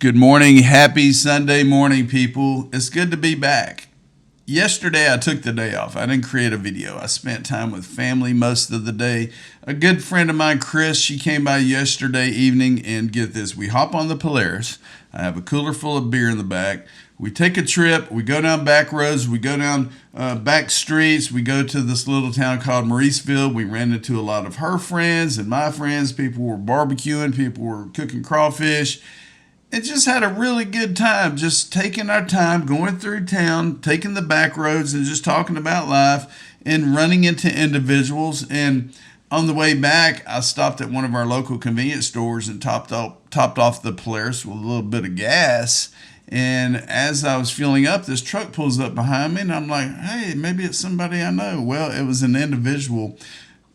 Good morning. Happy Sunday morning, people. It's good to be back. Yesterday, I took the day off. I didn't create a video. I spent time with family most of the day. A good friend of mine, Chris, she came by yesterday evening, and get this, we hop on the Polaris. I have a cooler full of beer in the back. We take a trip. We go down back roads. We go down back streets. We go to this little town called Mauriceville. We ran into a lot of her friends and my friends. People were barbecuing. People were cooking crawfish. And just had a really good time, just taking our time, going through town, taking the back roads and just talking about life and running into individuals. And on the way back, I stopped at one of our local convenience stores and topped off the Polaris with a little bit of gas. And as I was filling up, this truck pulls up behind me and I'm like, hey, maybe it's somebody I know. Well, it was an individual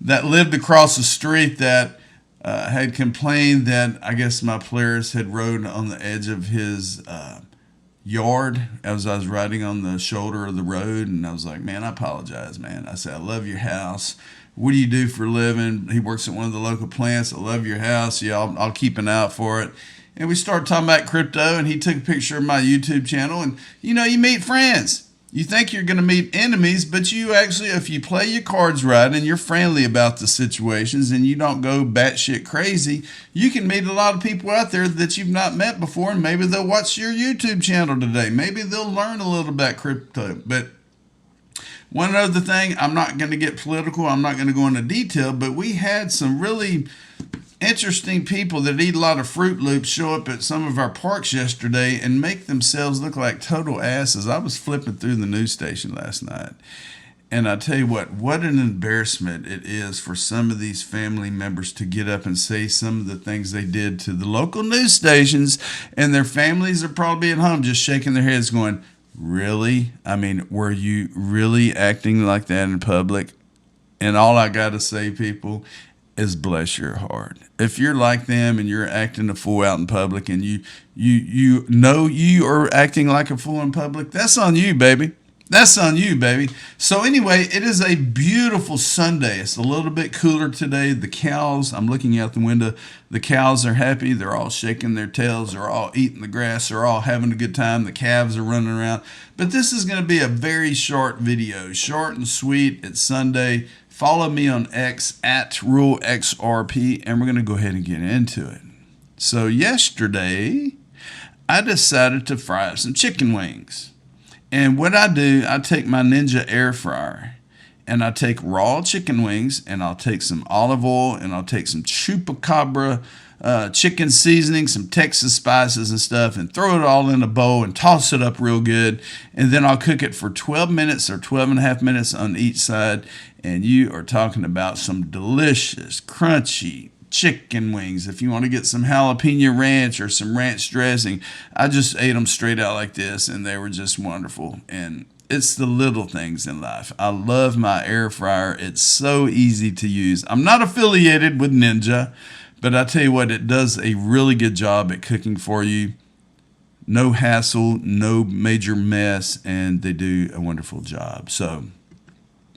that lived across the street that had complained that I guess my Polaris had rode on the edge of his yard as I was riding on the shoulder of the road. And I was like, man, I apologize, man. I said, I love your house. What do you do for a living? He works at one of the local plants. I love your house. Yeah, I'll keep an eye out for it. And we started talking about crypto, and he took a picture of my YouTube channel. And, you know, you meet friends. You think you're going to meet enemies, but you actually, if you play your cards right and you're friendly about the situations and you don't go batshit crazy, you can meet a lot of people out there that you've not met before, and maybe they'll watch your YouTube channel today. Maybe they'll learn a little about crypto. But one other thing, I'm not going to get political. I'm not going to go into detail, but we had some really interesting people that eat a lot of Fruit Loops show up at some of our parks yesterday and make themselves look like total asses. I was flipping through the news station last night, and I tell you what an embarrassment it is for some of these family members to get up and say some of the things they did to the local news stations, and their families are probably at home just shaking their heads going, really? I mean, were you really acting like that in public? And all I got to say, people, is bless your heart. If you're like them and you're acting a fool out in public and you know you are acting like a fool in public, that's on you, baby. That's on you, baby. So anyway, it is a beautiful Sunday. It's a little bit cooler today. The cows, I'm looking out the window, the cows are happy. They're all shaking their tails. They're all eating the grass. They're all having a good time. The calves are running around. But this is going to be a very short video, short and sweet. It's Sunday. Follow me on X at XRP, and we're going to go ahead and get into it. So yesterday, I decided to fry up some chicken wings. And what I do, I take my Ninja air fryer, and I take raw chicken wings, and I'll take some olive oil, and I'll take some chupacabra chicken seasoning, some Texas spices and stuff, and throw it all in a bowl and toss it up real good. And then I'll cook it for 12 minutes or 12 and a half minutes on each side. And you are talking about some delicious, crunchy chicken wings. If you want to get some jalapeno ranch or some ranch dressing, I just ate them straight out like this, and they were just wonderful. And it's the little things in life. I love my air fryer. It's so easy to use. I'm not affiliated with Ninja, but I tell you what, it does a really good job at cooking for you. No hassle, no major mess, and they do a wonderful job. So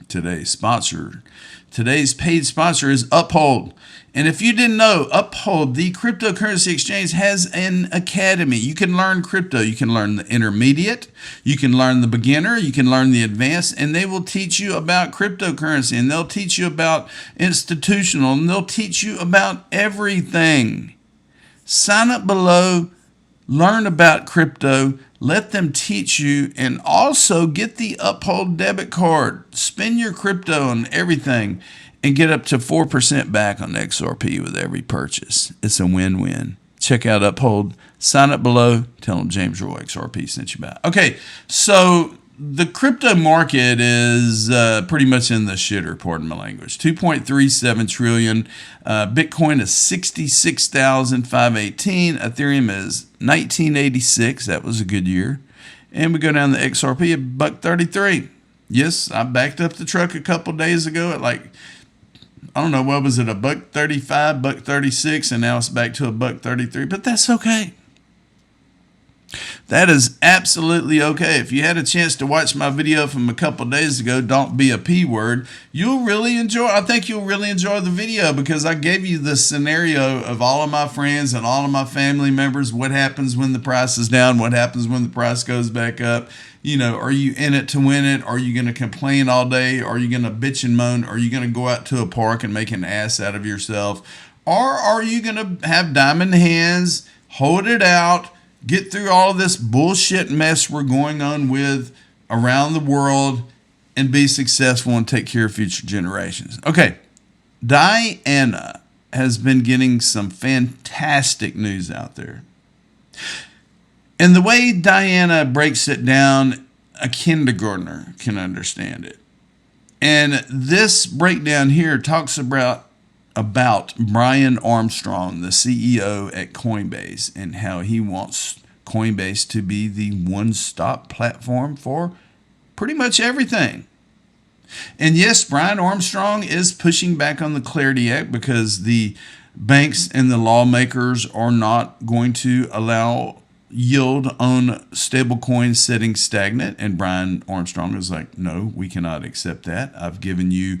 today's paid sponsor is Uphold. And if you didn't know, Uphold, the cryptocurrency exchange, has an academy. You can learn crypto. You can learn the intermediate. You can learn the beginner. You can learn the advanced. And they will teach you about cryptocurrency. And they'll teach you about institutional. And they'll teach you about everything. Sign up below. Learn about crypto. Let them teach you, and also get the Uphold debit card. Spend your crypto on everything and get up to 4% back on XRP with every purchase. It's a win-win. Check out Uphold. Sign up below. Tell them James Roy XRP sent you back. Okay, so the crypto market is pretty much in the shitter, pardon my language. 2.37 trillion. Bitcoin is 66,518. Ethereum is 1986. That was a good year. And we go down to XRP at $1.33. Yes, I backed up the truck a couple days ago at like, I don't know, what was it, $1.35, $1.36, and now it's back to $1.33. But that's okay. That is absolutely okay. If you had a chance to watch my video from a couple days ago, Don't Be a P Word, I think you'll really enjoy the video, because I gave you the scenario of all of my friends and all of my family members. What happens when the price is down? What happens when the price goes back up? Are you in it to win it? Are you going to complain all day? Are you going to bitch and moan? Are you going to go out to a park and make an ass out of yourself? Or are you going to have diamond hands, hold it out, get through all of this bullshit mess we're going on with around the world, and be successful and take care of future generations? Okay, Diana has been getting some fantastic news out there. And the way Diana breaks it down, a kindergartner can understand it. And this breakdown here talks about Brian Armstrong, the CEO at Coinbase, and how he wants Coinbase to be the one-stop platform for pretty much everything. And yes, Brian Armstrong is pushing back on the Clarity Act, because the banks and the lawmakers are not going to allow yield on stablecoins sitting stagnant. And Brian Armstrong is like, no, we cannot accept that. I've given you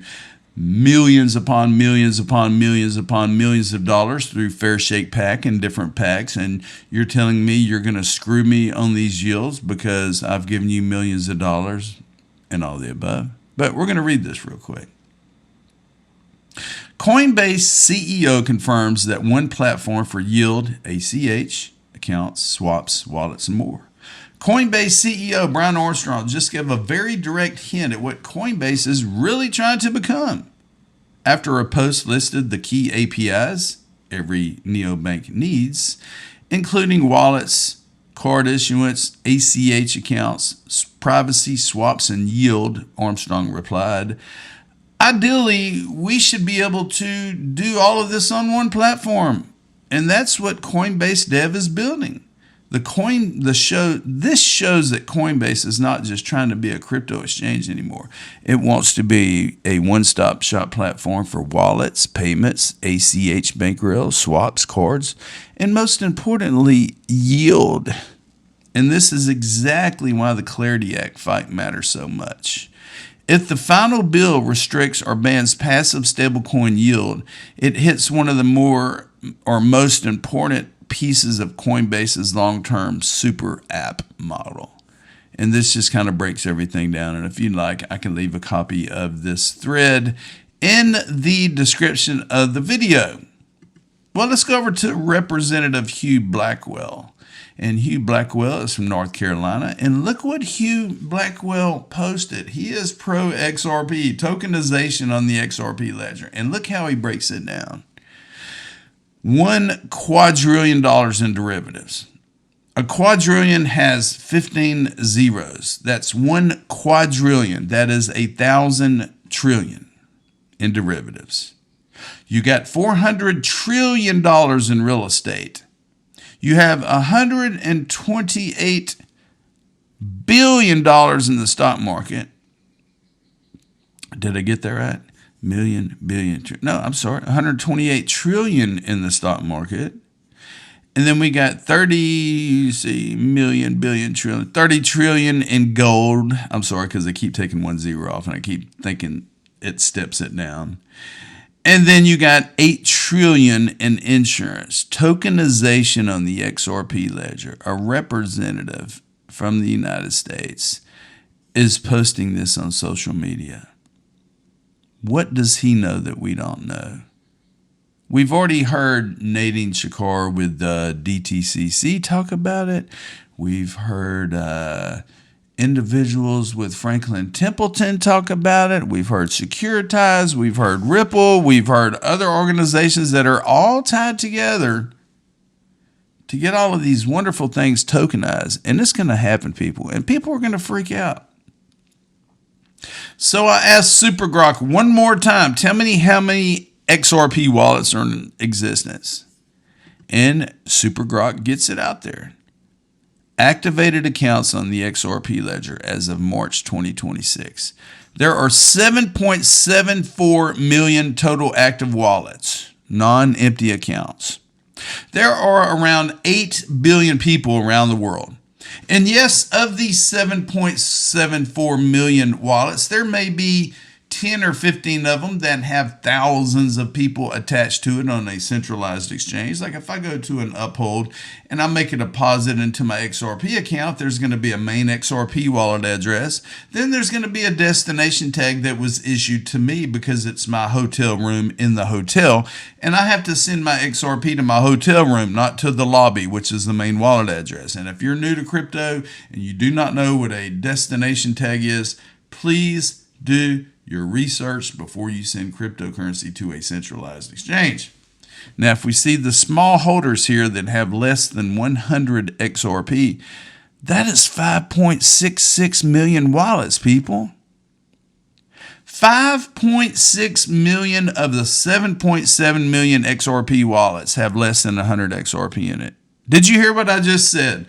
millions upon millions upon millions upon millions of dollars through Fair Shake Pack and different packs, and you're telling me you're going to screw me on these yields because I've given you millions of dollars, and all the above. But we're going to read this real quick. Coinbase CEO confirms that one platform for yield, ACH, accounts, swaps, wallets, and more. Coinbase CEO Brian Armstrong just gave a very direct hint at what Coinbase is really trying to become. After a post listed the key APIs every neobank needs, including wallets, card issuance, ACH accounts, privacy, swaps, and yield, Armstrong replied, ideally, we should be able to do all of this on one platform. And that's what Coinbase Dev is building. This shows that Coinbase is not just trying to be a crypto exchange anymore. It wants to be a one-stop shop platform for wallets, payments, ACH bank-rails, swaps, cards, and most importantly, yield. And this is exactly why the Clarity Act fight matters so much. If the final bill restricts or bans passive stablecoin yield, it hits one of the most important pieces of Coinbase's long-term super app model. And this just kind of breaks everything down. And if you'd like, I can leave a copy of this thread in the description of the video. Well, let's go over to Representative Hugh Blackwell. And Hugh Blackwell is from North Carolina. And look what Hugh Blackwell posted. He is pro XRP, tokenization on the XRP ledger. And look how he breaks it down. $1 quadrillion in derivatives. A quadrillion has 15 zeros. That's 1 quadrillion. That is 1,000 trillion in derivatives. You got $400 trillion in real estate. You have $128 billion in the stock market. Did I get that right? Million, billion, no, I'm sorry, 128 trillion in the stock market. And then we got 30 trillion in gold. I'm sorry, because I keep taking 1 zero off and I keep thinking it steps it down. And then you got 8 trillion in insurance. Tokenization on the XRP ledger. A representative from the United States is posting this on social media. What does he know that we don't know? We've already heard Nadine Shakar with DTCC talk about it. We've heard individuals with Franklin Templeton talk about it. We've heard Securitize. We've heard Ripple. We've heard other organizations that are all tied together to get all of these wonderful things tokenized. And it's going to happen, people. And people are going to freak out. So I asked SuperGrok one more time, tell me how many XRP wallets are in existence. And SuperGrok gets it out there. Activated accounts on the XRP ledger as of March 2026. There are 7.74 million total active wallets, non-empty accounts. There are around 8 billion people around the world. And yes, of these 7.74 million wallets, there may be 10 or 15 of them that have thousands of people attached to it on a centralized exchange. Like if I go to an Uphold and I make a deposit into my XRP account, there's going to be a main XRP wallet address. Then there's going to be a destination tag that was issued to me because it's my hotel room in the hotel. And I have to send my XRP to my hotel room, not to the lobby, which is the main wallet address. And if you're new to crypto and you do not know what a destination tag is, please do your research before you send cryptocurrency to a centralized exchange. Now, if we see the small holders here that have less than 100 XRP, that is 5.66 million wallets, people. 5.6 million of the 7.7 million XRP wallets have less than 100 XRP in it. Did you hear what I just said?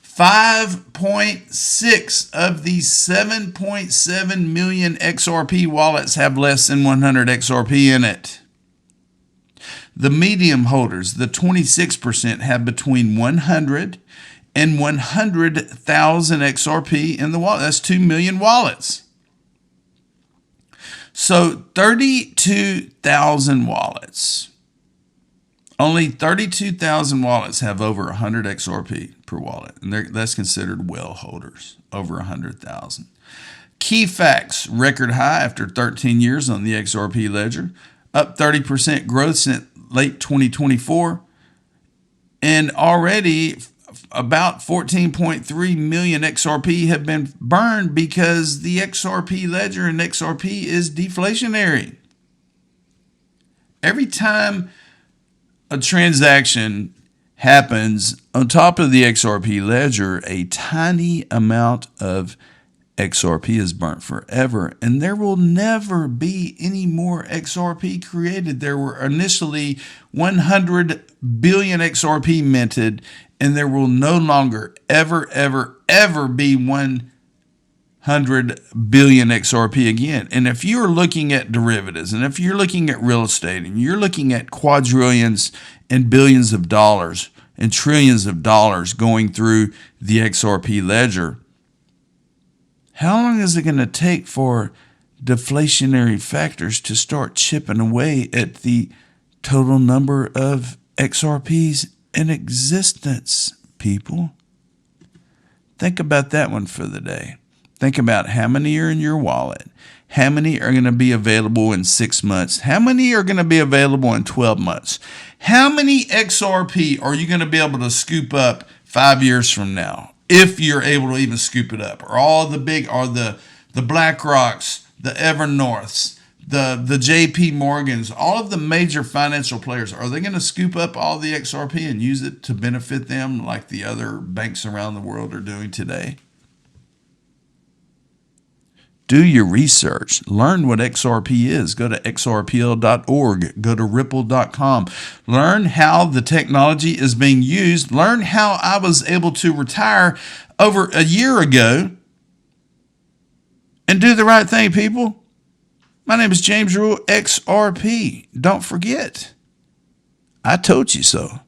5.6 of these 7.7 million XRP wallets have less than 100 XRP in it. The medium holders, the 26%, have between 100 and 100,000 XRP in the wallet. That's 2 million wallets. So 32,000 wallets. Only 32,000 wallets have over 100 XRP per wallet, and that's considered well holders, over 100,000. Key facts, record high after 13 years on the XRP ledger, up 30% growth since late 2024, and already about 14.3 million XRP have been burned because the XRP ledger and XRP is deflationary. Every time a transaction happens on top of the XRP ledger, a tiny amount of XRP is burnt forever, and there will never be any more XRP created. There were initially 100 billion XRP minted, and there will no longer ever be 100 billion XRP again. And if you're looking at derivatives, and if you're looking at real estate, and you're looking at quadrillions and billions of dollars and trillions of dollars going through the XRP ledger, how long is it going to take for deflationary factors to start chipping away at the total number of XRPs in existence, people? Think about that one for the day. Think about how many are in your wallet. How many are going to be available in 6 months? How many are going to be available in 12 months? How many XRP are you going to be able to scoop up 5 years from now? If you're able to even scoop it up. Or all the big, or the BlackRocks, the Evernorths, the JP Morgans, all of the major financial players, are they going to scoop up all the XRP and use it to benefit them like the other banks around the world are doing today? Do your research. Learn what XRP is. Go to xrpl.org. Go to ripple.com. Learn how the technology is being used. Learn how I was able to retire over a year ago. And do the right thing, people. My name is James Rule, XRP. Don't forget, I told you so.